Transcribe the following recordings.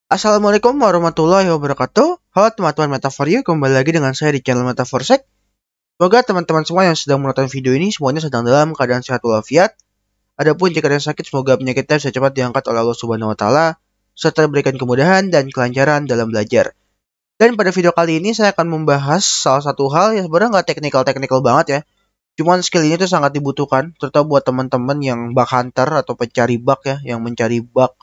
Assalamualaikum warahmatullahi wabarakatuh. Halo teman-teman Metaforia, kembali lagi dengan saya di channel Metaforsec. Semoga teman-teman semua yang sedang menonton video ini semuanya sedang dalam keadaan sehat walafiat. Adapun jika ada yang sakit, semoga penyakitnya bisa cepat diangkat oleh Allah Subhanahu wa taala serta diberikan kemudahan dan kelancaran dalam belajar. Dan pada video kali ini saya akan membahas salah satu hal yang sebenarnya nggak teknikal banget ya. Cuman skill ini tuh sangat dibutuhkan, terutama buat teman-teman yang bug hunter atau pencari bug ya, yang mencari bug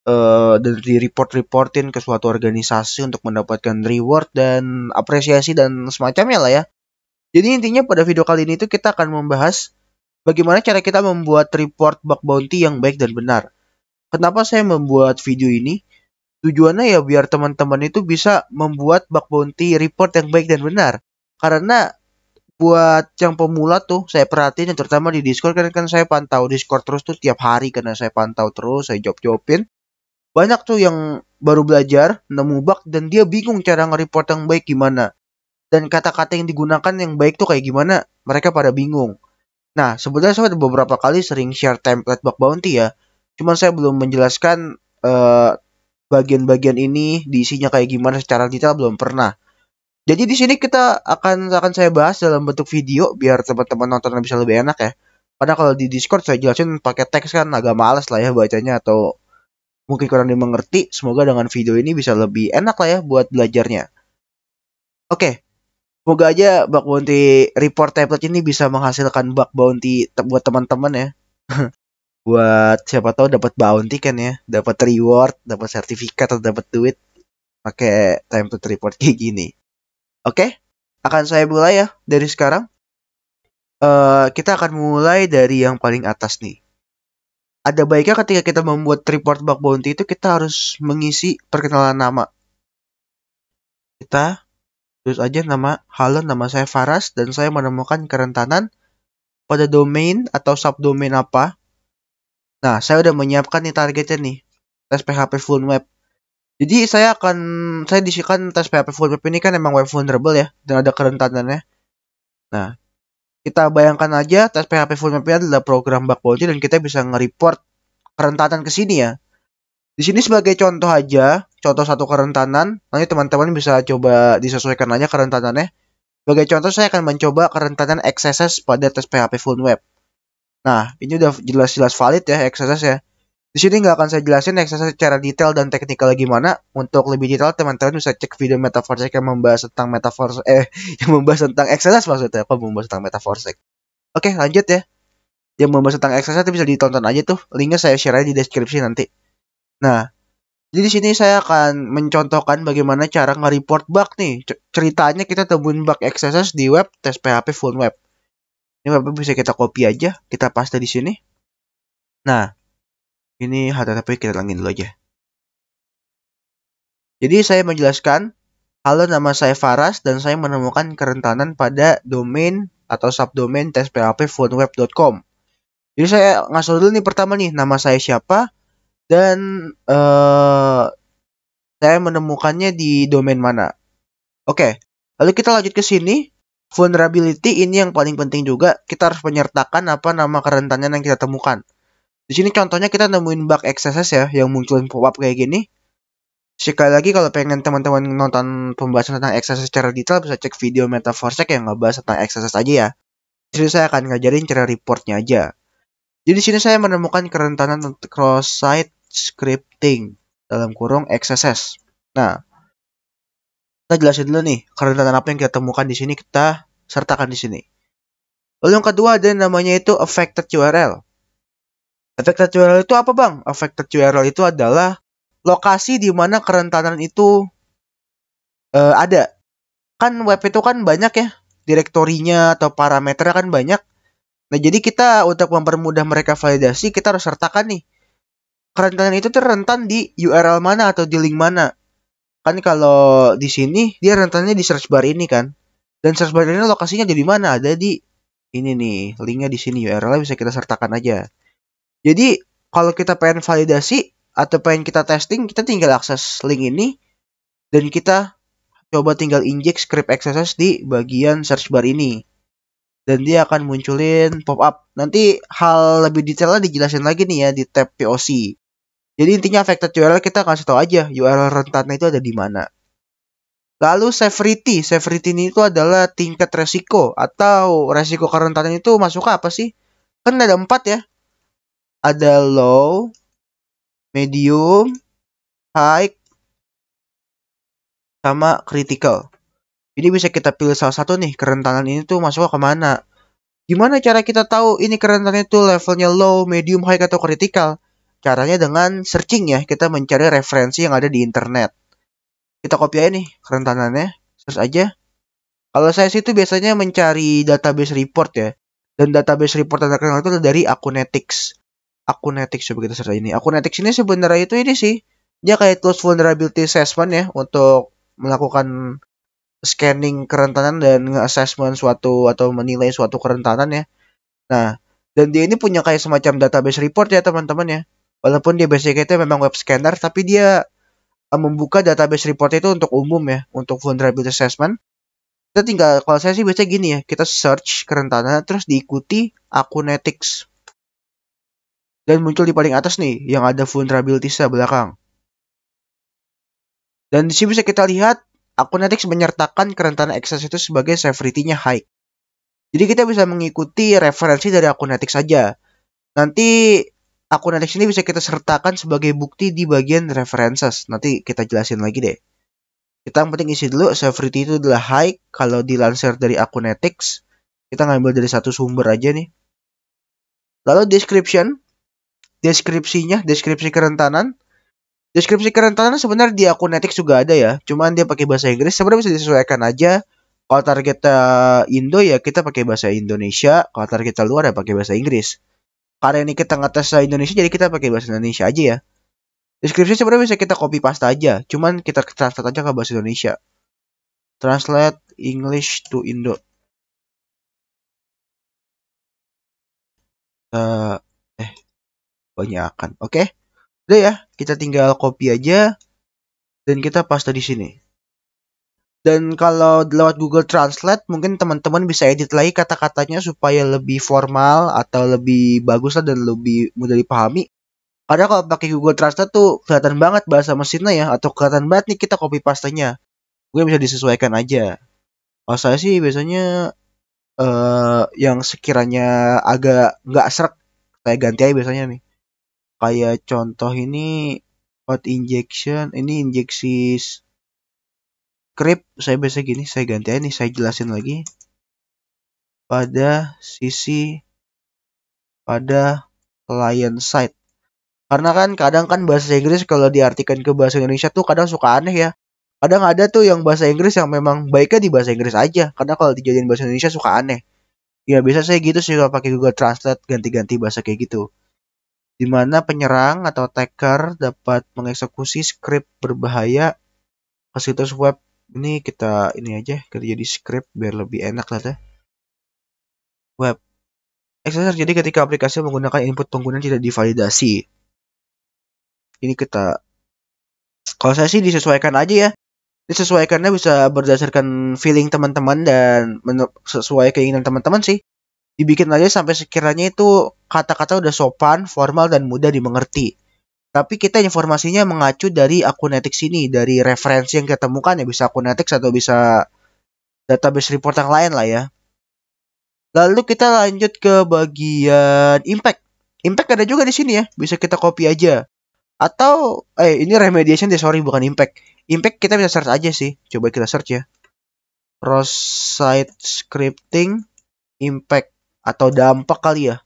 dan di reportin ke suatu organisasi untuk mendapatkan reward dan apresiasi dan semacamnya lah ya. Jadi intinya pada video kali ini tuh kita akan membahas bagaimana cara kita membuat report bug bounty yang baik dan benar. Kenapa saya membuat video ini? Tujuannya ya biar teman-teman itu bisa membuat bug bounty report yang baik dan benar. Karena buat yang pemula tuh saya perhatiin, terutama di Discord kan saya pantau Discord terus tuh tiap hari karena saya pantau terus, saya jawab-jawabin. Banyak tuh yang baru belajar, nemu bug, dan dia bingung cara nge-report yang baik gimana. Dan kata-kata yang digunakan yang baik tuh kayak gimana, mereka pada bingung. Nah, sebenarnya saya beberapa kali sering share template bug bounty ya. Cuman saya belum menjelaskan bagian-bagian ini diisinya kayak gimana secara detail, belum pernah. Jadi di sini kita akan saya bahas dalam bentuk video biar teman-teman nontonnya bisa lebih enak ya. Karena kalau di Discord saya jelasin pakai teks kan agak males lah ya bacanya atau mungkin kurang dimengerti. Semoga dengan video ini bisa lebih enak lah ya buat belajarnya. Oke, semoga aja bug bounty report template ini bisa menghasilkan bug bounty buat teman-teman ya. Buat siapa tahu dapat bounty kan ya, dapat reward, dapat sertifikat atau dapat duit pakai template report kayak gini. Oke, akan saya mulai ya dari sekarang. Kita akan mulai dari yang paling atas nih. Ada baiknya ketika kita membuat report bug bounty itu kita harus mengisi perkenalan nama. Kita tulis aja halo, nama saya Faras dan saya menemukan kerentanan pada domain atau subdomain apa. Nah, saya udah menyiapkan nih targetnya nih, tes PHP full web. Jadi saya disihkan tes PHP full web ini kan emang web vulnerable ya, dan ada kerentanannya. Nah, kita bayangkan aja tes PHP full web ini adalah program bug bounty dan kita bisa nge-report kerentanan ke sini ya. Di sini sebagai contoh aja, contoh satu kerentanan, nanti teman-teman bisa coba disesuaikan aja kerentanannya. Sebagai contoh saya akan mencoba kerentanan XSS pada tes PHP full web. Nah, ini udah jelas-jelas valid ya XSS ya. Di sini nggak akan saya jelasin XSS secara detail dan teknikal gimana. Untuk lebih detail teman-teman bisa cek video Metaforsec yang membahas tentang yang membahas tentang XSS maksudnya. Apa membahas tentang Metaforsec? Oke, lanjut ya. Yang membahas tentang XSS itu bisa ditonton aja tuh. Linknya saya share aja di deskripsi nanti. Nah, jadi di sini saya akan mencontohkan bagaimana cara nge-report bug nih. Ceritanya kita temuin bug XSS di web tes PHP full web. Ini web bisa kita copy aja, kita paste di sini. Nah, ini HTTP kita langin dulu aja. Jadi saya menjelaskan, halo nama saya Faras dan saya menemukan kerentanan pada domain atau subdomain tes PHP fullweb.com. Jadi saya ngasih dulu nih pertama nih, nama saya siapa dan saya menemukannya di domain mana. Oke, lalu kita lanjut ke sini. Vulnerability ini yang paling penting juga. Kita harus menyertakan apa nama kerentanan yang kita temukan. Di sini contohnya kita nemuin bug XSS ya, yang munculin pop-up kayak gini. Sekali lagi kalau pengen teman-teman nonton pembahasan tentang XSS secara detail, bisa cek video Metaforsec yang ngebahas tentang XSS aja ya. Di sini saya akan ngajarin cara reportnya aja. Jadi di sini saya menemukan kerentanan cross-site scripting dalam kurung XSS. Nah, kita jelasin dulu nih kerentanan apa yang kita temukan di sini, kita sertakan di sini. Lalu yang kedua ada namanya itu affected URL. Affected URL itu apa bang? Affected URL itu adalah lokasi di mana kerentanan itu ada. Kan web itu kan banyak ya, direktorinya atau parameternya kan banyak. Nah jadi kita untuk mempermudah mereka validasi, kita harus sertakan nih kerentanan itu rentan di URL mana atau di link mana. Kan kalau di sini dia rentannya di search bar ini kan. Dan search bar ini lokasinya di mana? Ada di ini nih, linknya di sini, URL-nya bisa kita sertakan aja. Jadi kalau kita pengen validasi atau pengen kita testing, kita tinggal akses link ini dan kita coba tinggal injek script XSS di bagian search bar ini. Dan dia akan munculin pop-up. Nanti hal lebih detailnya dijelasin lagi nih ya di tab POC. Jadi intinya affected URL kita kasih tahu aja URL rentannya itu ada di mana. Lalu severity ini itu adalah tingkat resiko atau resiko kerentanan itu masuk apa sih? Kan ada 4 ya. Ada low, medium, high, sama critical. Jadi bisa kita pilih salah satu nih, kerentanan ini tuh masuk ke mana. Gimana cara kita tahu ini kerentanan itu levelnya low, medium, high, atau critical? Caranya dengan searching ya, kita mencari referensi yang ada di internet. Kita copy aja nih kerentanannya, search aja. Kalau saya sih itu biasanya mencari database report ya. Dan database report yang terkenal itu dari Acunetics. Acunetics, coba kita search ini. Acunetics ini sebenarnya itu ini sih. Dia kayak tools vulnerability assessment ya, untuk melakukan scanning kerentanan dan nge-assessment suatu atau menilai suatu kerentanan ya. Nah, dan dia ini punya kayak semacam database report ya teman-teman ya. Walaupun dia basicnya itu memang web scanner, tapi dia membuka database report itu untuk umum ya, untuk vulnerability assessment. Kita tinggal, kalau saya sih biasanya gini ya, kita search kerentanan terus diikuti Acunetics. Dan muncul di paling atas nih, yang ada vulnerability belakang. Dan di sini bisa kita lihat, Acunetics menyertakan kerentanan access itu sebagai severity-nya high. Jadi kita bisa mengikuti referensi dari Acunetics saja. Nanti Acunetics ini bisa kita sertakan sebagai bukti di bagian references. Nanti kita jelasin lagi deh. Kita yang penting isi dulu, severity itu adalah high. Kalau dilansir dari Acunetics, kita ngambil dari satu sumber aja nih. Lalu deskripsi kerentanan. Deskripsi kerentanan sebenarnya di Acunetics juga ada ya. Cuman dia pakai bahasa Inggris, sebenarnya bisa disesuaikan aja. Kalau target Indo ya kita pakai bahasa Indonesia. Kalau target luar ya pakai bahasa Inggris. Karena ini kita ngetes Indonesia, jadi kita pakai bahasa Indonesia aja ya. Deskripsi sebenarnya bisa kita copy paste aja, cuman kita translate aja ke bahasa Indonesia. Translate English to Indo. Banyakan. Oke. Udah ya, kita tinggal copy aja dan kita paste di sini. Dan kalau lewat Google Translate, mungkin teman-teman bisa edit lagi kata-katanya supaya lebih formal atau lebih bagus dan lebih mudah dipahami. Karena kalau pakai Google Translate tuh kelihatan banget bahasa mesinnya ya, atau kelihatan banget nih kita copy paste-nya. Mungkin bisa disesuaikan aja. Kalau saya sih biasanya yang sekiranya agak nggak serak, saya ganti aja biasanya nih. Kayak contoh ini hot injection, ini injeksi script, saya biasa gini, saya ganti aja nih, saya jelasin lagi. Pada client side. Karena kan kadang kan bahasa Inggris kalau diartikan ke bahasa Indonesia tuh kadang suka aneh ya. Kadang ada tuh yang bahasa Inggris yang memang baiknya di bahasa Inggris aja. Karena kalau dijadiin bahasa Indonesia suka aneh. Ya biasa saya gitu sih kalau pakai Google Translate, ganti-ganti bahasa kayak gitu. Dimana penyerang atau attacker dapat mengeksekusi script berbahaya ke situs web. Ini kita ini aja, kita jadi script biar lebih enak lah deh. Web accessor, jadi ketika aplikasi menggunakan input pengguna tidak divalidasi. Ini kita, kalau saya sih disesuaikan aja ya. Disesuaikannya bisa berdasarkan feeling teman-teman dan sesuai keinginan teman-teman sih. Dibikin aja sampai sekiranya itu kata-kata udah sopan, formal, dan mudah dimengerti. Tapi kita informasinya mengacu dari Acunetics ini, dari referensi yang kita temukan ya, bisa Acunetics atau bisa database report yang lain lah ya. Lalu kita lanjut ke bagian impact. Impact ada juga di sini ya, bisa kita copy aja. Atau ini remediation deh, sorry bukan impact. Impact kita bisa search aja sih. Coba kita search ya. Cross site scripting impact atau dampak kali ya.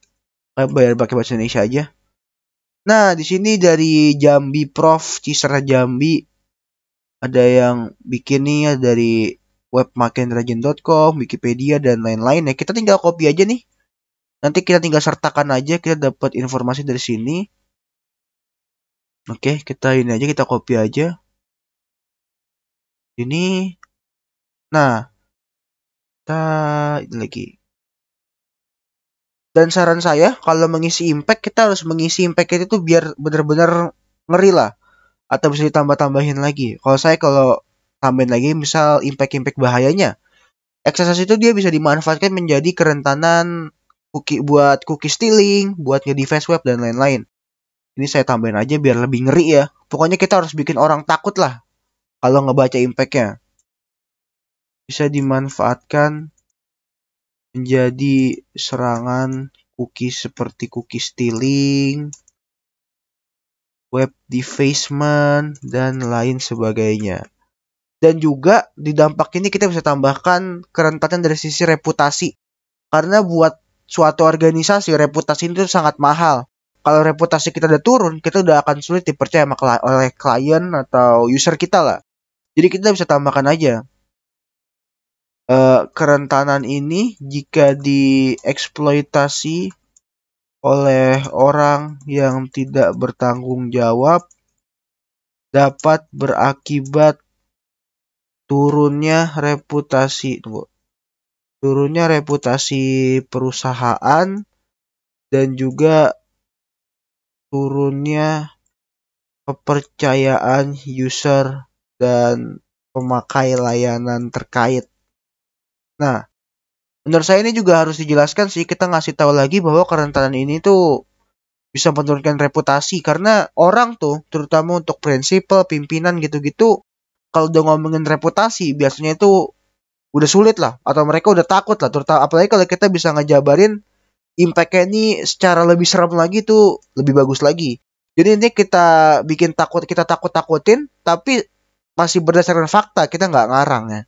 Bayar pakai bahasa Indonesia aja. Nah, di sini dari Jambi Prof Cisra Jambi ada yang bikin nih ya, dari webmakinrajin.com, Wikipedia dan lain-lain ya. Kita tinggal copy aja nih. Nanti kita tinggal sertakan aja, kita dapat informasi dari sini. Oke, kita ini aja, kita copy aja. Ini. Nah, kita ini lagi. Dan saran saya kalau mengisi impact, kita harus mengisi impact itu tuh biar benar-benar ngeri lah. Atau bisa ditambah-tambahin lagi. Kalau tambahin lagi misal impact bahayanya. XSS itu dia bisa dimanfaatkan menjadi kerentanan buat cookie stealing, buat nge-device web dan lain-lain. Ini saya tambahin aja biar lebih ngeri ya. Pokoknya kita harus bikin orang takut lah kalau ngebaca impact-nya. Bisa dimanfaatkan menjadi serangan cookies seperti cookie stealing, web defacement, dan lain sebagainya. Dan juga di dampak ini kita bisa tambahkan kerentanan dari sisi reputasi. Karena buat suatu organisasi, reputasi itu sangat mahal. Kalau reputasi kita udah turun, kita udah akan sulit dipercaya oleh klien atau user kita lah. Jadi kita bisa tambahkan aja kerentanan ini jika dieksploitasi oleh orang yang tidak bertanggung jawab dapat berakibat turunnya reputasi perusahaan dan juga turunnya kepercayaan user dan pemakai layanan terkait. Nah, menurut saya ini juga harus dijelaskan sih, kita ngasih tahu lagi bahwa kerentanan ini tuh bisa menurunkan reputasi karena orang tuh, terutama untuk prinsipal, pimpinan gitu-gitu, kalau udah ngomongin reputasi biasanya itu udah sulit lah, atau mereka udah takut lah, terutama apalagi kalau kita bisa ngejabarin impact-nya ini secara lebih seram lagi tuh lebih bagus lagi. Jadi ini kita bikin takut, kita takut-takutin, tapi masih berdasarkan fakta, kita nggak ngarang ya.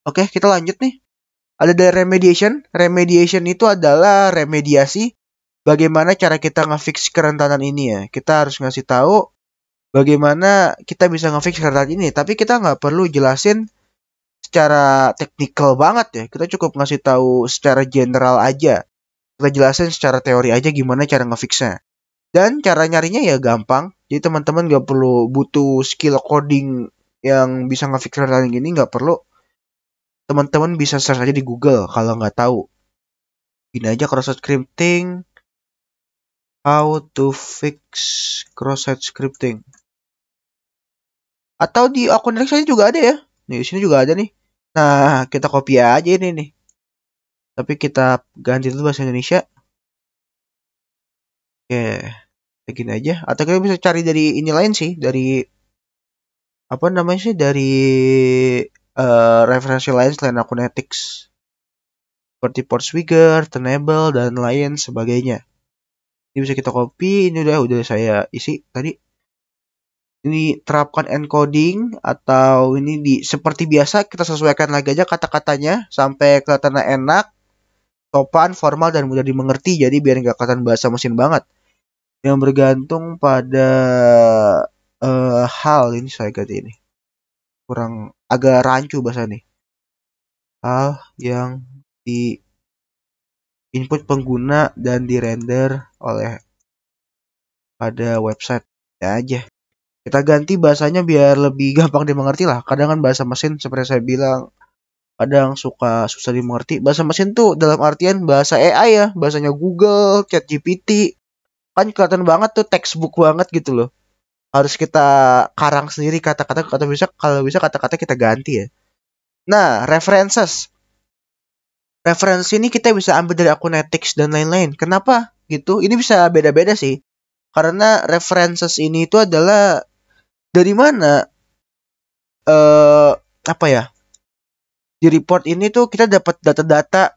Oke, kita lanjut nih. Ada dari remediation. Remediation itu adalah remediasi. Bagaimana cara kita nge-fix kerentanan ini ya. Kita harus ngasih tahu bagaimana kita bisa nge-fix kerentanan ini. Tapi kita nggak perlu jelasin secara teknikal banget ya. Kita cukup ngasih tahu secara general aja. Kita jelasin secara teori aja gimana cara nge-fixnya. Dan cara nyarinya ya gampang. Jadi teman-teman nggak perlu butuh skill coding yang bisa nge-fix kerentanan gini, nggak perlu. Teman-teman bisa search aja di Google kalau nggak tahu. Ini aja cross-site scripting. How to fix cross-site scripting. Atau di akun Netflix saya juga ada ya. Nih, di sini juga ada nih. Nah, kita copy aja ini nih. Tapi kita ganti dulu bahasa Indonesia. Oke, kayak gini aja. Atau kita bisa cari dari ini lain sih. Dari, apa namanya sih? Dari referensi lain selain akun ethics. Seperti Portswigger, Tenable, dan lain sebagainya. Ini bisa kita copy. Ini udah saya isi tadi. Ini terapkan encoding atau ini seperti biasa kita sesuaikan lagi aja kata-katanya sampai kelihatannya enak, sopan, formal, dan mudah dimengerti. Jadi biar nggak kelihatan bahasa mesin banget. Yang bergantung pada hal ini saya ganti ini. Kurang agak rancu bahasa nih. Hal yang di input pengguna dan dirender oleh pada website ya aja. Kita ganti bahasanya biar lebih gampang dimengerti lah. Kadang kan bahasa mesin seperti saya bilang kadang suka susah dimengerti. Bahasa mesin tuh dalam artian bahasa AI ya, bahasanya Google, ChatGPT. Kan kelihatan banget tuh textbook banget gitu loh. Harus kita karang sendiri kata-kata kalau bisa kata-kata kita ganti ya. Nah, references. Referensi ini kita bisa ambil dari akun ethics dan lain-lain. Kenapa gitu? Ini bisa beda-beda sih. Karena references ini itu adalah dari mana apa ya? Di report ini tuh kita dapat data-data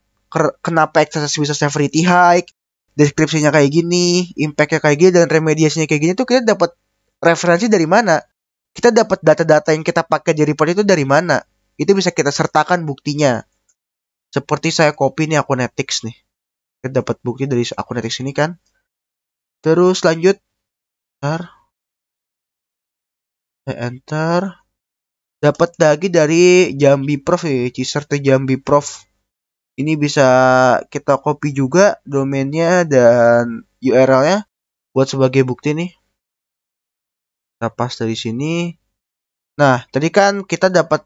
kenapa accessibility severity high, deskripsinya kayak gini, impact-nya kayak gini, dan remediasinya kayak gini tuh kita dapat referensi dari mana? Kita dapat data-data yang kita pakai di report itu dari mana? Itu bisa kita sertakan buktinya. Seperti saya copy nih akun ethics nih. Kita dapat bukti dari akun ethics ini kan. Terus lanjut. Enter. Dapat lagi dari Jambi Prof ya, Ciserte Jambi Prof. Ini bisa kita copy juga domainnya dan URL-nya buat sebagai bukti nih. Kita paste dari sini. Nah, tadi kan kita dapat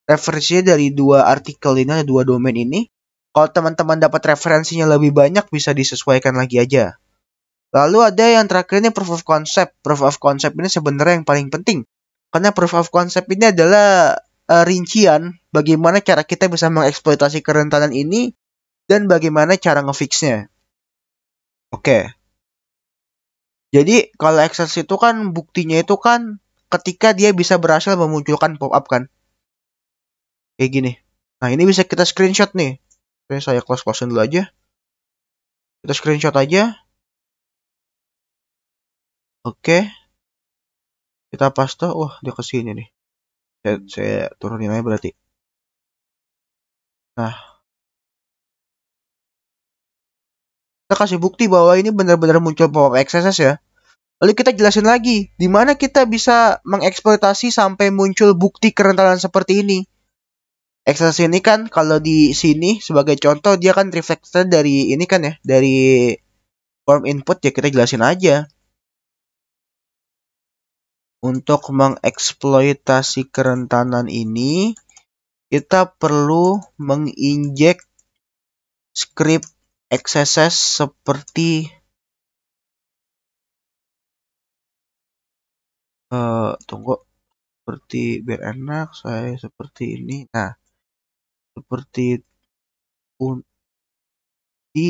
referensinya dari dua artikel ini, dua domain ini. Kalau teman-teman dapat referensinya lebih banyak, bisa disesuaikan lagi aja. Lalu ada yang terakhir ini proof of concept. Proof of concept ini sebenarnya yang paling penting. Karena proof of concept ini adalah rincian bagaimana cara kita bisa mengeksploitasi kerentanan ini dan bagaimana cara ngefixnya. Oke. Jadi kalau access itu kan buktinya itu kan ketika dia bisa berhasil memunculkan pop-up kan. Kayak gini. Nah ini bisa kita screenshot nih. Oke, saya close dulu aja. Kita screenshot aja. Oke. Kita paste. Wah dia kesini nih. Saya turunin aja berarti. Nah. Kita kasih bukti bahwa ini benar-benar muncul pop-up XSS ya. Lalu kita jelasin lagi, di mana kita bisa mengeksploitasi sampai muncul bukti kerentanan seperti ini. XSS ini kan kalau di sini sebagai contoh dia kan reflected dari ini kan ya, dari form input ya kita jelasin aja. Untuk mengeksploitasi kerentanan ini, kita perlu menginjek script XSS seperti tunggu, seperti biar enak saya seperti ini. Nah, seperti di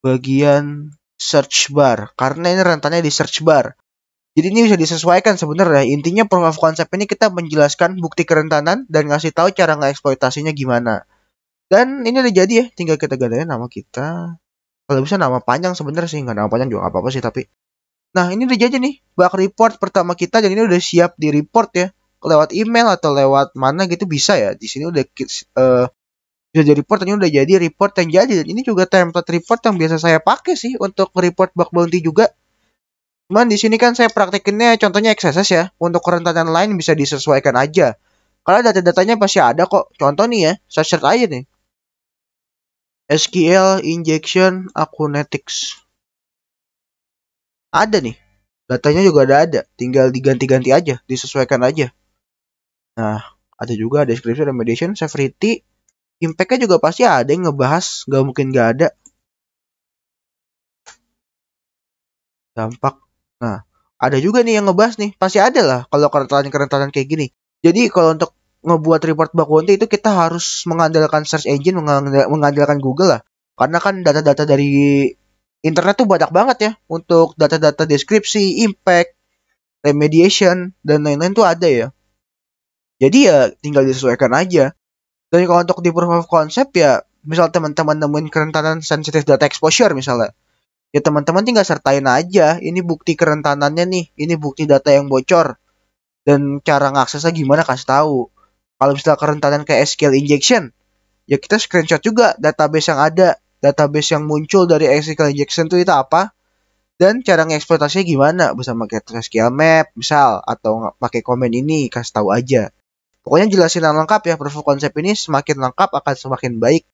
bagian search bar karena ini rentannya di search bar. Jadi ini bisa disesuaikan sebenarnya. Intinya proof of concept ini kita menjelaskan bukti kerentanan dan ngasih tahu cara ngeksploitasinya gimana. Dan ini udah jadi ya, tinggal kita gandain nama kita. Kalau bisa nama panjang sebenarnya sih, nggak nama panjang juga apa-apa sih tapi. Nah ini udah jadi nih, bug report pertama kita dan ini udah siap di report ya. Lewat email atau lewat mana gitu bisa ya. Di sini udah bisa jadi report, ini udah jadi report yang jadi. Dan ini juga template report yang biasa saya pakai sih untuk report bug bounty juga. Cuman di sini kan saya praktekinnya contohnya XSS ya. Untuk kerentanan lain bisa disesuaikan aja. Karena data-datanya pasti ada kok. Contoh nih ya, saya search aja nih. SQL injection Akunetics. Ada nih. Datanya juga ada. Tinggal diganti-ganti aja, disesuaikan aja. Nah, ada juga description remediation, severity, impact-nya juga pasti ada yang ngebahas, nggak mungkin nggak ada. Dampak. Nah, ada juga nih yang ngebahas nih, pasti ada lah kalau kerentanan kayak gini. Jadi kalau untuk ngebuat report bug bounty itu kita harus mengandalkan search engine, mengandalkan Google lah. Karena kan data-data dari internet tuh banyak banget ya untuk data-data deskripsi, impact, remediation, dan lain-lain tuh ada ya. Jadi ya tinggal disesuaikan aja. Dan kalau untuk di proof of concept ya, misal teman-teman nemuin kerentanan sensitive data exposure misalnya, ya teman-teman tinggal sertain aja, ini bukti kerentanannya nih, ini bukti data yang bocor, dan cara ngaksesnya gimana kasih tahu. Kalau misalnya kerentanan kayak SQL injection, ya kita screenshot juga database yang ada, database yang muncul dari SQL injection itu apa, dan cara ngeksploitasinya gimana, bisa pakai SQL map misal, atau pakai komen ini, kasih tahu aja. Pokoknya jelasin yang lengkap ya, proof of concept ini semakin lengkap akan semakin baik.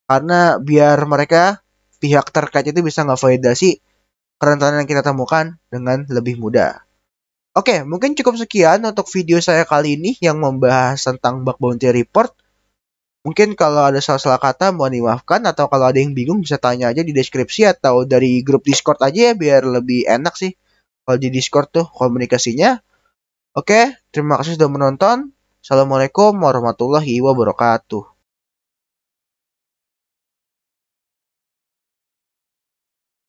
Karena biar mereka, pihak terkait itu bisa ngevalidasi kerentanan yang kita temukan dengan lebih mudah. Oke, mungkin cukup sekian untuk video saya kali ini yang membahas tentang bug bounty report. Mungkin kalau ada salah-salah kata mohon dimaafkan, atau kalau ada yang bingung bisa tanya aja di deskripsi atau dari grup Discord aja ya biar lebih enak sih. Kalau di Discord tuh komunikasinya. Oke, terima kasih sudah menonton. Assalamualaikum warahmatullahi wabarakatuh.